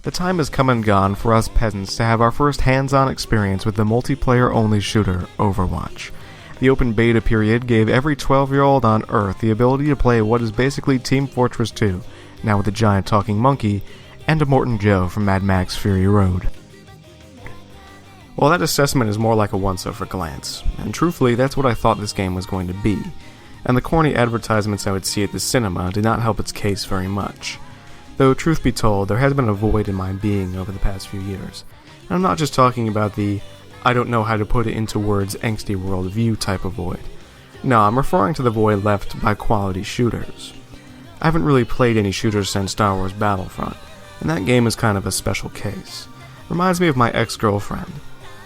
The time has come and gone for us peasants to have our first hands-on experience with the multiplayer-only shooter, Overwatch. The open beta period gave every 12-year-old on Earth the ability to play what is basically Team Fortress 2, now with a giant talking monkey, and a Morton Joe from Mad Max Fury Road. Well, that assessment is more like a once-over glance, and truthfully, that's what I thought this game was going to be, and the corny advertisements I would see at the cinema did not help its case very much. Though, truth be told, there has been a void in my being over the past few years, and I'm not just talking about the I don't know how to put it into words angsty worldview type of void. No, I'm referring to the void left by quality shooters. I haven't really played any shooters since Star Wars Battlefront, and that game is kind of a special case. Reminds me of my ex-girlfriend.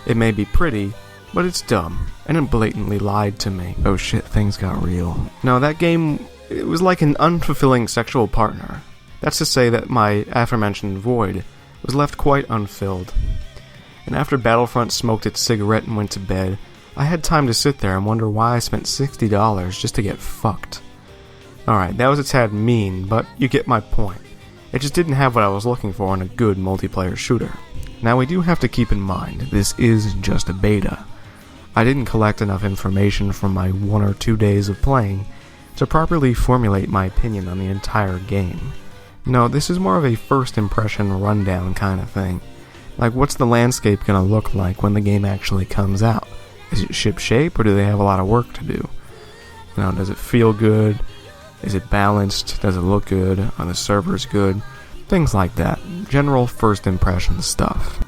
It may be pretty, but it's dumb, and it blatantly lied to me. Oh shit, things got real. No, that game, it was like an unfulfilling sexual partner. That's to say that my aforementioned void was left quite unfilled. And after Battlefront smoked its cigarette and went to bed, I had time to sit there and wonder why I spent $60 just to get fucked. Alright, that was a tad mean, but you get my point. It just didn't have what I was looking for in a good multiplayer shooter. Now we do have to keep in mind, this is just a beta. I didn't collect enough information from my 1 or 2 days of playing to properly formulate my opinion on the entire game. No, this is more of a first impression rundown kind of thing. Like, what's the landscape gonna look like when the game actually comes out? Is it ship-shape, or do they have a lot of work to do? You know, does it feel good? Is it balanced? Does it look good? Are the servers good? Things like that. General first impression stuff.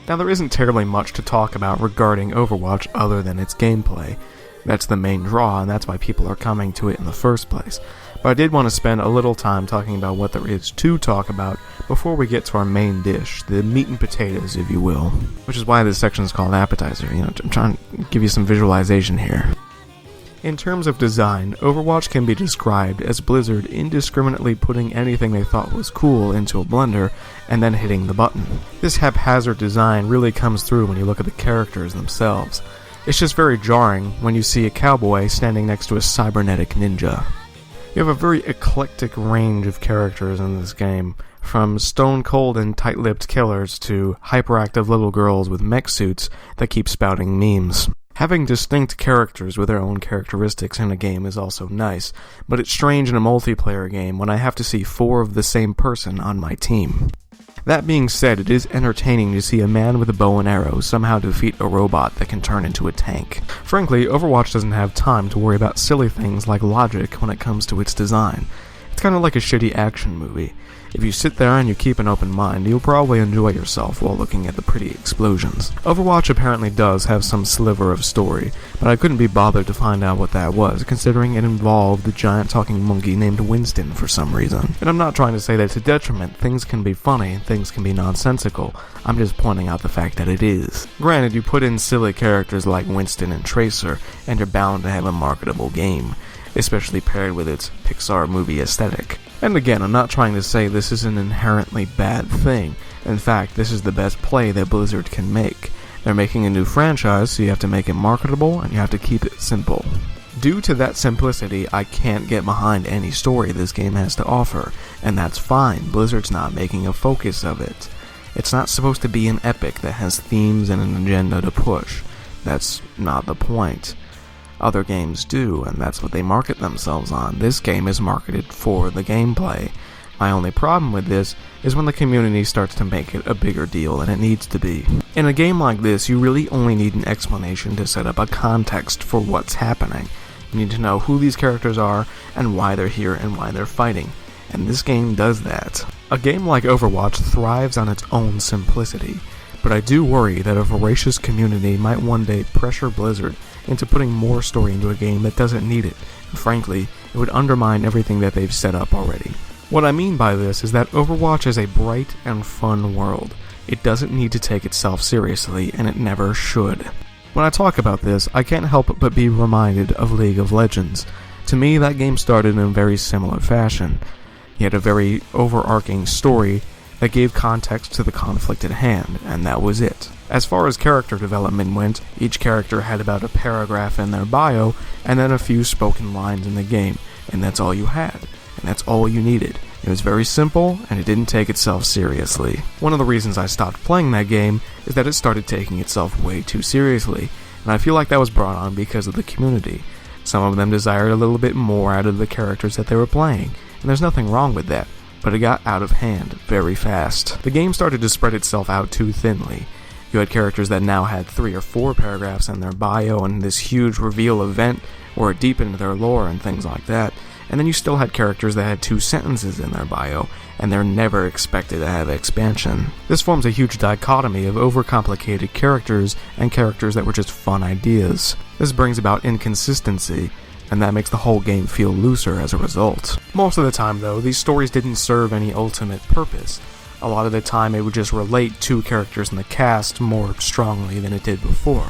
Now, there isn't terribly much to talk about regarding Overwatch other than its gameplay. That's the main draw, and that's why people are coming to it in the first place. But I did want to spend a little time talking about what there is to talk about before we get to our main dish, the meat and potatoes, if you will. Which is why this section is called appetizer. You know, I'm trying to give you some visualization here. In terms of design, Overwatch can be described as Blizzard indiscriminately putting anything they thought was cool into a blender and then hitting the button. This haphazard design really comes through when you look at the characters themselves. It's just very jarring when you see a cowboy standing next to a cybernetic ninja. You have a very eclectic range of characters in this game, from stone-cold and tight-lipped killers to hyperactive little girls with mech suits that keep spouting memes. Having distinct characters with their own characteristics in a game is also nice, but it's strange in a multiplayer game when I have to see 4 of the same person on my team. That being said, it is entertaining to see a man with a bow and arrow somehow defeat a robot that can turn into a tank. Frankly, Overwatch doesn't have time to worry about silly things like logic when it comes to its design. It's kind of like a shitty action movie. If you sit there and you keep an open mind, you'll probably enjoy yourself while looking at the pretty explosions. Overwatch apparently does have some sliver of story, but I couldn't be bothered to find out what that was, considering it involved a giant talking monkey named Winston for some reason. And I'm not trying to say that it's a detriment. Things can be funny, things can be nonsensical. I'm just pointing out the fact that it is. Granted, you put in silly characters like Winston and Tracer, and you're bound to have a marketable game, especially paired with its Pixar movie aesthetic. And again, I'm not trying to say this is an inherently bad thing. In fact, this is the best play that Blizzard can make. They're making a new franchise, so you have to make it marketable, and you have to keep it simple. Due to that simplicity, I can't get behind any story this game has to offer, and that's fine. Blizzard's not making a focus of it. It's not supposed to be an epic that has themes and an agenda to push. That's not the point. Other games do, and that's what they market themselves on. This game is marketed for the gameplay. My only problem with this is when the community starts to make it a bigger deal than it needs to be. In a game like this, you really only need an explanation to set up a context for what's happening. You need to know who these characters are, and why they're here, and why they're fighting. And this game does that. A game like Overwatch thrives on its own simplicity, but I do worry that a voracious community might one day pressure Blizzard into putting more story into a game that doesn't need it, and frankly, it would undermine everything that they've set up already. What I mean by this is that Overwatch is a bright and fun world. It doesn't need to take itself seriously, and it never should. When I talk about this, I can't help but be reminded of League of Legends. To me, that game started in a very similar fashion. You had a very overarching story that gave context to the conflict at hand, and that was it. As far as character development went, each character had about a paragraph in their bio, and then a few spoken lines in the game, and that's all you had, and that's all you needed. It was very simple, and it didn't take itself seriously. One of the reasons I stopped playing that game is that it started taking itself way too seriously, and I feel like that was brought on because of the community. Some of them desired a little bit more out of the characters that they were playing, and there's nothing wrong with that, but it got out of hand very fast. The game started to spread itself out too thinly. You had characters that now had 3 or 4 paragraphs in their bio and this huge reveal event where it deepened their lore and things like that, and then you still had characters that had 2 sentences in their bio, and they're never expected to have expansion. This forms a huge dichotomy of overcomplicated characters and characters that were just fun ideas. This brings about inconsistency, and that makes the whole game feel looser as a result. Most of the time though, these stories didn't serve any ultimate purpose. A lot of the time it would just relate 2 characters in the cast more strongly than it did before.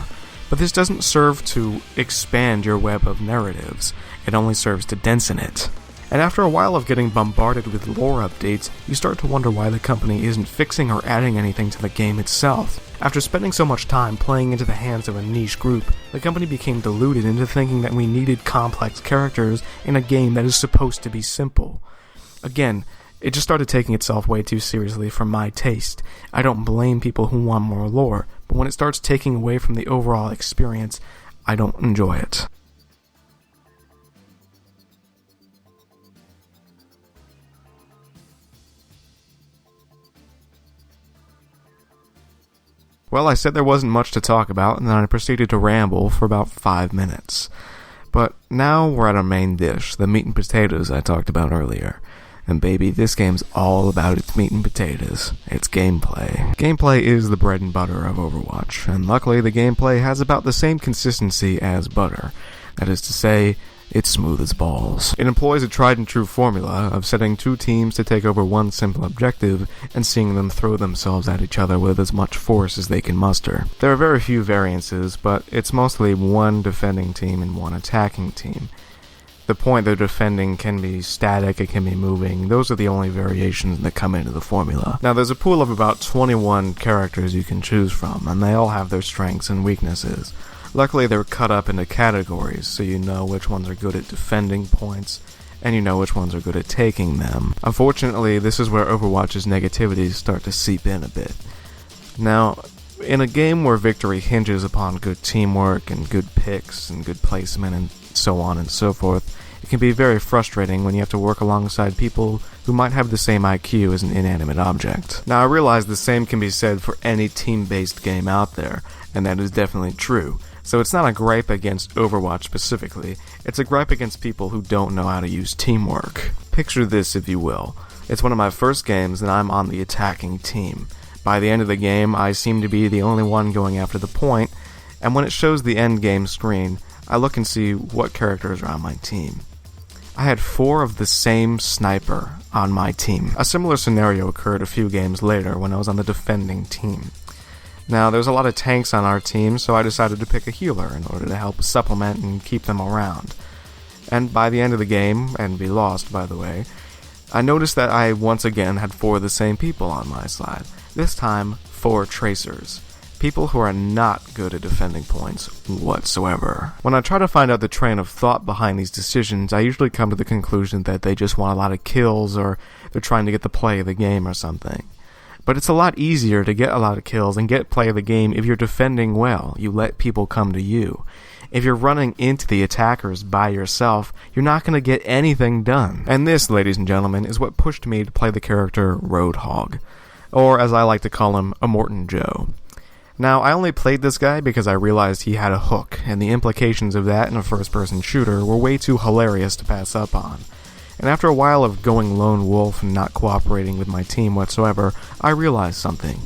But this doesn't serve to expand your web of narratives, it only serves to densen it. And after a while of getting bombarded with lore updates, you start to wonder why the company isn't fixing or adding anything to the game itself. After spending so much time playing into the hands of a niche group, the company became deluded into thinking that we needed complex characters in a game that is supposed to be simple. Again, it just started taking itself way too seriously for my taste. I don't blame people who want more lore, but when it starts taking away from the overall experience, I don't enjoy it. Well, I said there wasn't much to talk about, and then I proceeded to ramble for about 5 minutes. But now we're at our main dish, the meat and potatoes I talked about earlier. And baby, this game's all about its meat and potatoes. Its gameplay. Gameplay is the bread and butter of Overwatch, and luckily the gameplay has about the same consistency as butter. That is to say, it's smooth as balls. It employs a tried and true formula of setting 2 teams to take over one simple objective and seeing them throw themselves at each other with as much force as they can muster. There are very few variances, but it's mostly one defending team and one attacking team. The point they're defending can be static, it can be moving. Those are the only variations that come into the formula. Now there's a pool of about 21 characters you can choose from, and they all have their strengths and weaknesses. Luckily they're cut up into categories, so you know which ones are good at defending points, and you know which ones are good at taking them. Unfortunately, this is where Overwatch's negativities start to seep in a bit. Now, in a game where victory hinges upon good teamwork and good picks and good placement and so on and so forth, it can be very frustrating when you have to work alongside people who might have the same IQ as an inanimate object. Now I realize the same can be said for any team-based game out there, and that is definitely true. So it's not a gripe against Overwatch specifically, it's a gripe against people who don't know how to use teamwork. Picture this, if you will. It's one of my first games and I'm on the attacking team. By the end of the game, I seem to be the only one going after the point, and when it shows the end game screen, I look and see what characters are on my team. I had 4 of the same sniper on my team. A similar scenario occurred a few games later when I was on the defending team. Now, there's a lot of tanks on our team, so I decided to pick a healer in order to help supplement and keep them around. And by the end of the game, and we lost by the way, I noticed that I once again had 4 of the same people on my side. This time, 4 tracers. People who are not good at defending points whatsoever. When I try to find out the train of thought behind these decisions, I usually come to the conclusion that they just want a lot of kills or they're trying to get the play of the game or something. But it's a lot easier to get a lot of kills and get play of the game if you're defending well. You let people come to you. If you're running into the attackers by yourself, you're not going to get anything done. And this, ladies and gentlemen, is what pushed me to play the character Roadhog. Or, as I like to call him, Immortan Joe. Now, I only played this guy because I realized he had a hook, and the implications of that in a first-person shooter were way too hilarious to pass up on. And after a while of going lone wolf and not cooperating with my team whatsoever, I realized something.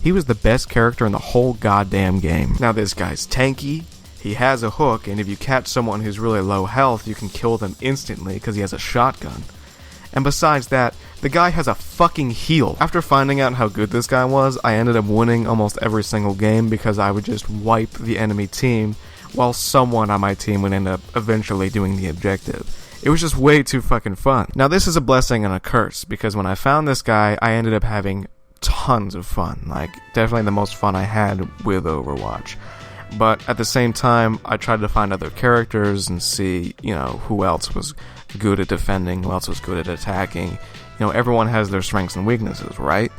He was the best character in the whole goddamn game. Now this guy's tanky, he has a hook, and if you catch someone who's really low health, you can kill them instantly because he has a shotgun. And besides that, the guy has a fucking heal. After finding out how good this guy was, I ended up winning almost every single game because I would just wipe the enemy team, while someone on my team would end up eventually doing the objective. It was just way too fucking fun. Now this is a blessing and a curse, because when I found this guy, I ended up having tons of fun. Like, definitely the most fun I had with Overwatch. But at the same time, I tried to find other characters and see, who else was good at defending, who else was good at attacking. Everyone has their strengths and weaknesses, right?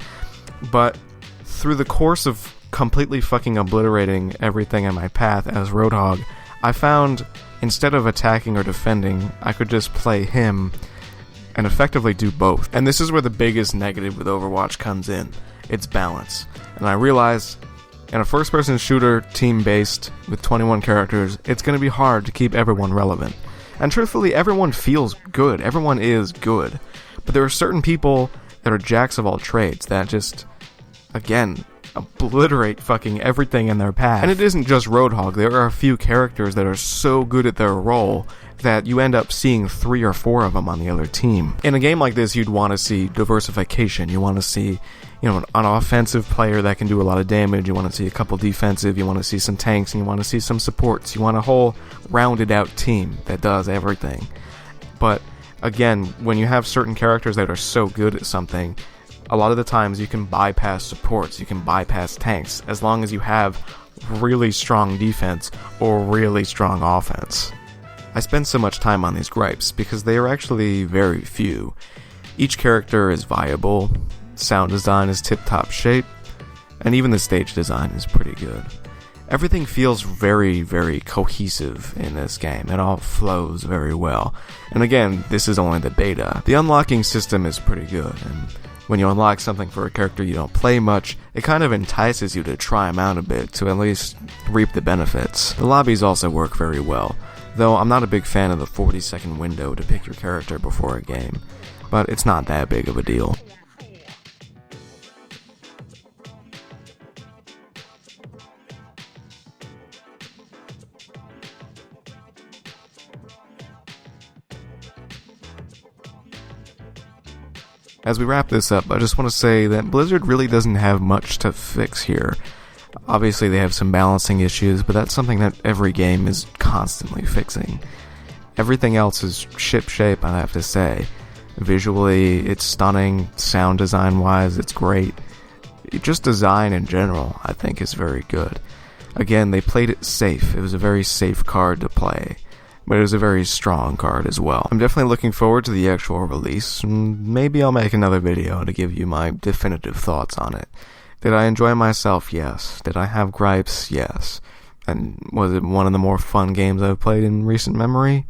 But through the course of completely fucking obliterating everything in my path as Roadhog, I found, instead of attacking or defending, I could just play him and effectively do both. And this is where the biggest negative with Overwatch comes in. It's balance. And I realized, in a first-person shooter, team-based, with 21 characters, it's going to be hard to keep everyone relevant. And truthfully, everyone feels good. Everyone is good. But there are certain people that are jacks of all trades that just, again, obliterate fucking everything in their path. And it isn't just Roadhog. There are a few characters that are so good at their role that you end up seeing 3 or 4 of them on the other team. In a game like this, you'd want to see diversification. You want to see, an offensive player that can do a lot of damage. You want to see a couple defensive. You want to see some tanks, and you want to see some supports. You want a whole rounded out team that does everything. But again, when you have certain characters that are so good at something, a lot of the times you can bypass supports, you can bypass tanks, as long as you have really strong defense or really strong offense. I spend so much time on these gripes because they are actually very few. Each character is viable, sound design is tip-top shape, and even the stage design is pretty good. Everything feels very, very cohesive in this game. It all flows very well. And again, this is only the beta. The unlocking system is pretty good, and when you unlock something for a character you don't play much, it kind of entices you to try him out a bit to at least reap the benefits. The lobbies also work very well, though I'm not a big fan of the 40-second window to pick your character before a game, but it's not that big of a deal. As we wrap this up, I just want to say that Blizzard really doesn't have much to fix here. Obviously they have some balancing issues, but that's something that every game is constantly fixing. Everything else is ship-shape, I have to say. Visually, it's stunning. Sound design-wise, it's great. Just design in general, I think, is very good. Again, they played it safe. It was a very safe card to play. But it was a very strong card as well. I'm definitely looking forward to the actual release, and maybe I'll make another video to give you my definitive thoughts on it. Did I enjoy myself? Yes. Did I have gripes? Yes. And was it one of the more fun games I've played in recent memory?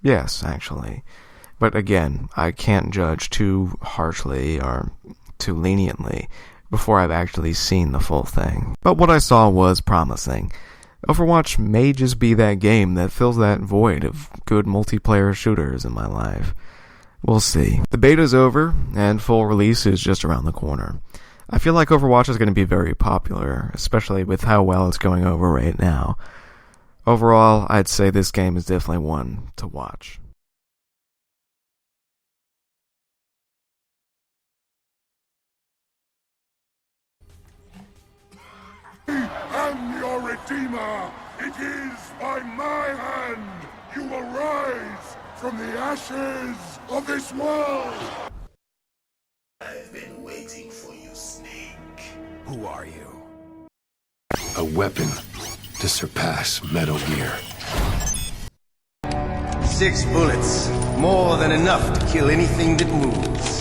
Yes, actually. But again, I can't judge too harshly or too leniently before I've actually seen the full thing. But what I saw was promising. Overwatch may just be that game that fills that void of good multiplayer shooters in my life. We'll see. The beta's over, and full release is just around the corner. I feel like Overwatch is going to be very popular, especially with how well it's going over right now. Overall, I'd say this game is definitely one to watch. am your Redeemer. It is by my hand you will rise from the ashes of this world. I've been waiting for you, Snake. Who are you? A weapon to surpass Metal Gear. 6 bullets, more than enough to kill anything that moves.